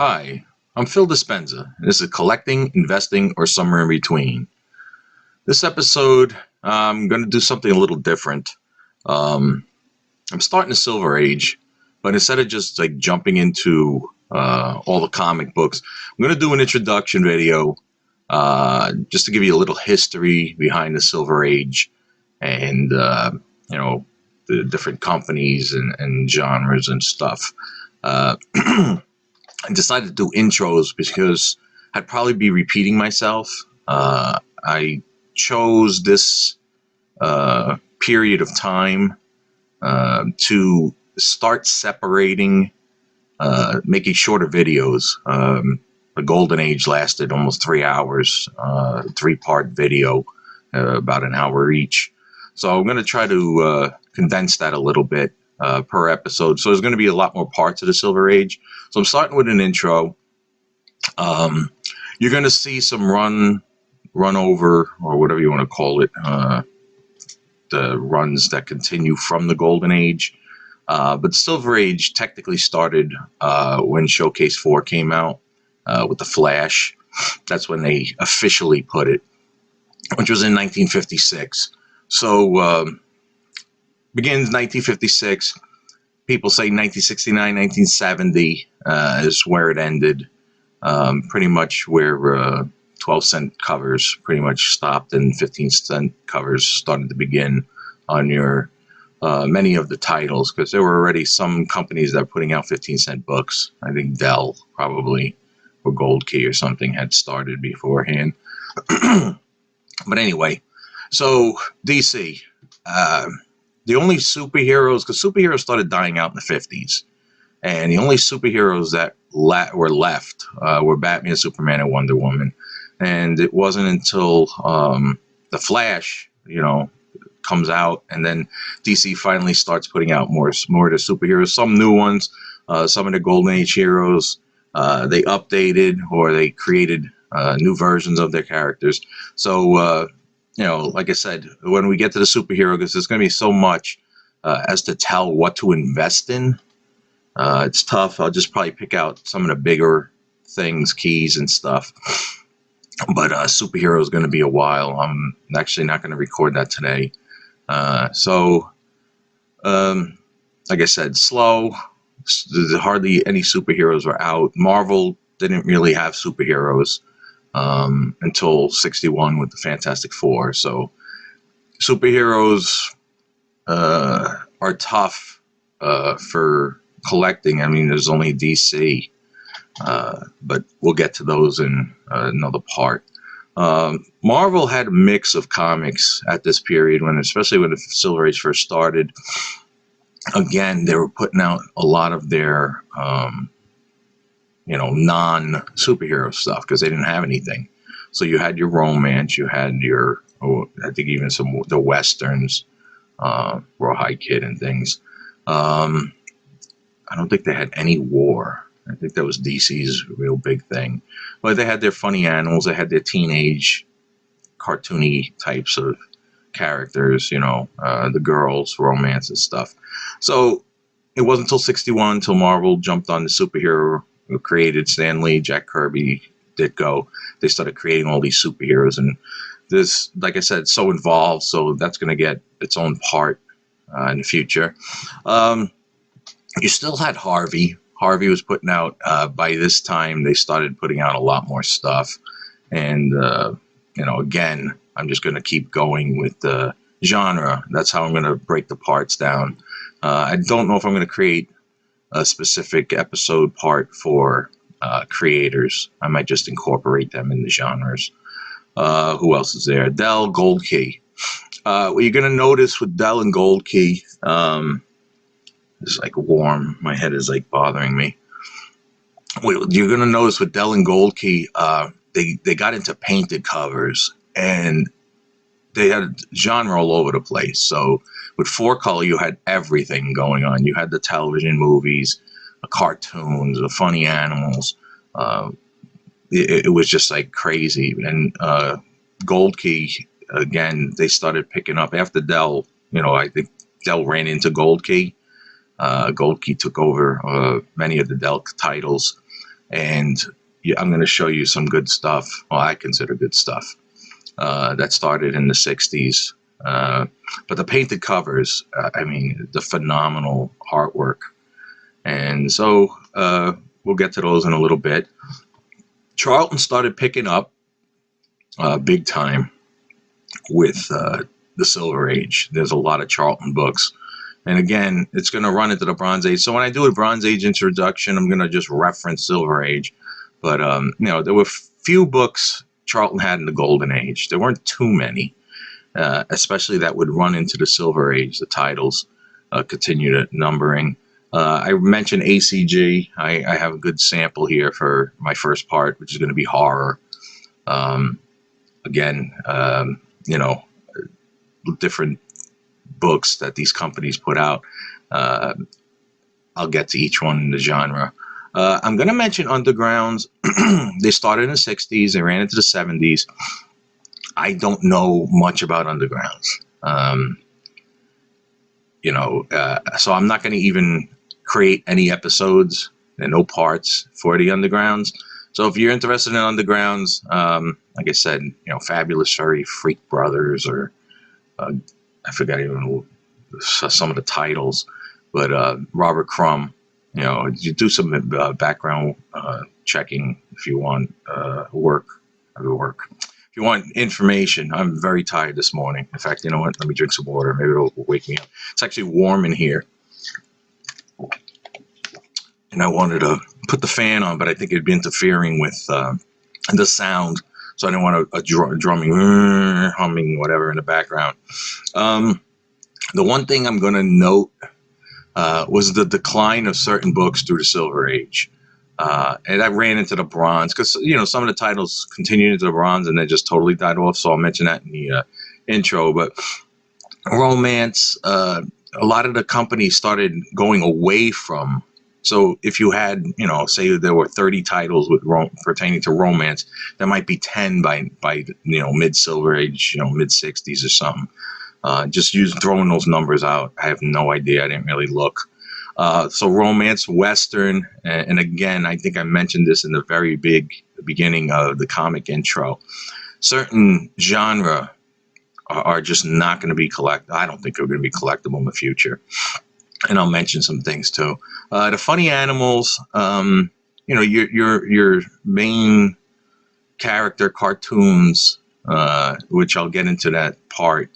Hi, I'm Phil Dispenza, and this is Collecting, Investing, or Somewhere in Between. This episode, I'm going to do something a little different. Um, I'm starting the Silver Age, but instead of just like jumping into all the comic books, I'm going to do an introduction video just to give you a little history behind the Silver Age and, you know, the different companies and genres and stuff. Uh, I decided to do intros because I'd probably be repeating myself. I chose this period of time to start separating, making shorter videos. The Golden Age lasted almost 3 hours, three-part video, about an hour each. So I'm going to try to condense that a little bit per episode. So there's going to be a lot more parts of the Silver Age. So I'm starting with an intro. Um, you're going to see some run over, or whatever you want to call it, the runs that continue from the Golden Age. But the Silver Age technically started when Showcase 4 came out with the Flash. That's when they officially put it, which was in 1956. So begins 1956. People say 1969, 1970 is where it ended. Pretty much where 12-cent covers pretty much stopped and 15-cent covers started to begin on your many of the titles, because there were already some companies that were putting out 15-cent books. I think Dell probably, or Gold Key or something, had started beforehand. But anyway, so DC, the only superheroes, because superheroes started dying out in the 50s, and the only superheroes that were left were Batman, Superman, and Wonder Woman. And it wasn't until the Flash, comes out, and then DC finally starts putting out more of the superheroes. Some new ones, some of the Golden Age heroes, they updated or they created new versions of their characters. So, like I said, when we get to the superhero, because there's going to be so much as to tell what to invest in. It's tough. I'll just probably pick out some of the bigger things, keys and stuff. But superhero is going to be a while. I'm actually not going to record that today. Like I said, slow. Hardly any superheroes were out. Marvel didn't really have superheroes until 61 with the Fantastic Four. So superheroes are tough for collecting. I mean, there's only DC, but we'll get to those in another part. Marvel had a mix of comics at this period, especially when the Silver Age first started. Again, they were putting out a lot of their, non-superhero stuff because they didn't have anything. So you had your romance, you had your, I think even the westerns, Rawhide Kid and things. I don't think they had any war. I think that was DC's real big thing. But they had their funny animals. They had their teenage cartoony types of characters, the girls, romance and stuff. So it wasn't until 61 until Marvel jumped on the superhero, created Stan Lee, Jack Kirby, Ditko. They started creating all these superheroes. And this, like I said, so involved. So that's going to get its own part in the future. You still had Harvey. Harvey was putting out, by this time, they started putting out a lot more stuff. And, again, I'm just going to keep going with the genre. That's how I'm going to break the parts down. I don't know if I'm going to create a specific episode part for creators. I might just incorporate them in the genres. Who else is there? Dell, Gold Key. What you're going to notice with Dell and Gold Key, it's like warm. My head is like bothering me. You're going to notice with Dell and Gold Key, they got into painted covers, and they had genre all over the place. So with 4-Color, you had everything going on. You had the television movies, the cartoons, the funny animals. It was just like crazy. And Gold Key, again, they started picking up after Dell. I think Dell ran into Gold Key. Gold Key took over many of the Dell titles. And yeah, I'm going to show you some good stuff. Well, I consider good stuff that started in the 60s. But the painted covers, I mean, the phenomenal artwork. And so we'll get to those in a little bit. Charlton started picking up big time with the Silver Age. There's a lot of Charlton books. And again, it's going to run into the Bronze Age. So when I do a Bronze Age introduction, I'm going to just reference Silver Age. But, there were few books Charlton had in the Golden Age. There weren't too many, especially that would run into the Silver Age. The titles continue to numbering. I mentioned ACG. I have a good sample here for my first part, which is going to be horror. Again, different books that these companies put out. I'll get to each one in the genre. I'm going to mention Undergrounds. They started in the 60s. They ran into the 70s. I don't know much about Undergrounds. So I'm not going to even create any episodes and no parts for the Undergrounds. So if you're interested in Undergrounds, like I said, Fabulous Furry Freak Brothers, or I forgot even some of the titles, but Robert Crumb, you do some background checking if you want work. If you want information. I'm very tired this morning. In fact, you know what? Let me drink some water. Maybe it'll wake me up. It's actually warm in here. And I wanted to put the fan on, but I think it'd be interfering with the sound. So I didn't want a drumming, humming, whatever in the background. The one thing I'm going to note was the decline of certain books through the Silver Age. And I ran into the Bronze because, some of the titles continued into the Bronze and then just totally died off. So I'll mention that in the intro. But romance, a lot of the companies started going away from. So if you had, say there were 30 titles with pertaining to romance, there might be 10 by mid Silver Age, mid 60s or something. Just throwing those numbers out. I have no idea. I didn't really look. So romance, Western, and again, I think I mentioned this in the very beginning of the comic intro. Certain genre are just not going to be collectible. I don't think they're going to be collectible in the future. And I'll mention some things too. The funny animals, your main character cartoons, which I'll get into that part.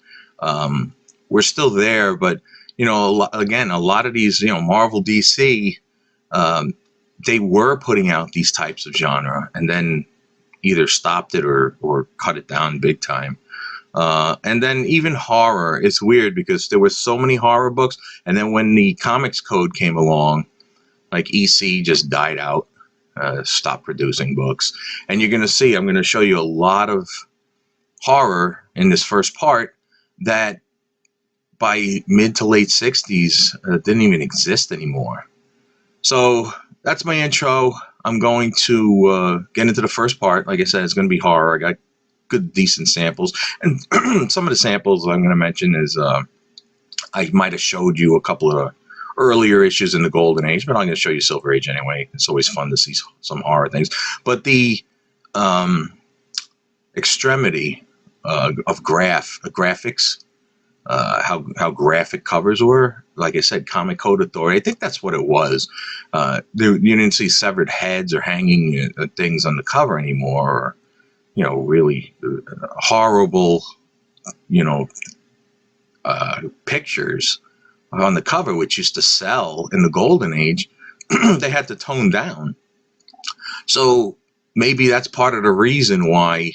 We're still there, but a lot of these, Marvel, DC, they were putting out these types of genre and then either stopped it or cut it down big time. And then even horror, it's weird because there were so many horror books. And then when the Comics Code came along, like EC just died out, stopped producing books. And I'm going to show you a lot of horror in this first part that by mid to late 60s didn't even exist anymore. So that's my intro. I'm going to get into the first part. Like I said, it's going to be horror. I got good, decent samples. And some of the samples I'm going to mention is I might have showed you a couple of earlier issues in the Golden Age, but I'm going to show you Silver Age anyway. It's always fun to see some horror things. But the extremity of graphics, how graphic covers were. Like I said, Comic Code Authority. I think that's what it was. You didn't see severed heads or hanging things on the cover anymore, or really horrible, pictures on the cover, which used to sell in the Golden Age. They had to tone down. So maybe that's part of the reason why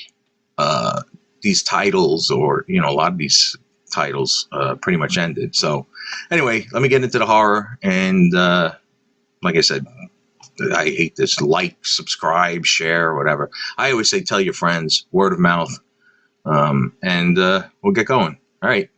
these titles, or a lot of these titles pretty much ended. So anyway, let me get into the horror. And like I said, I hate this. Like, subscribe, share, whatever. I always say tell your friends, word of mouth, and we'll get going. All right.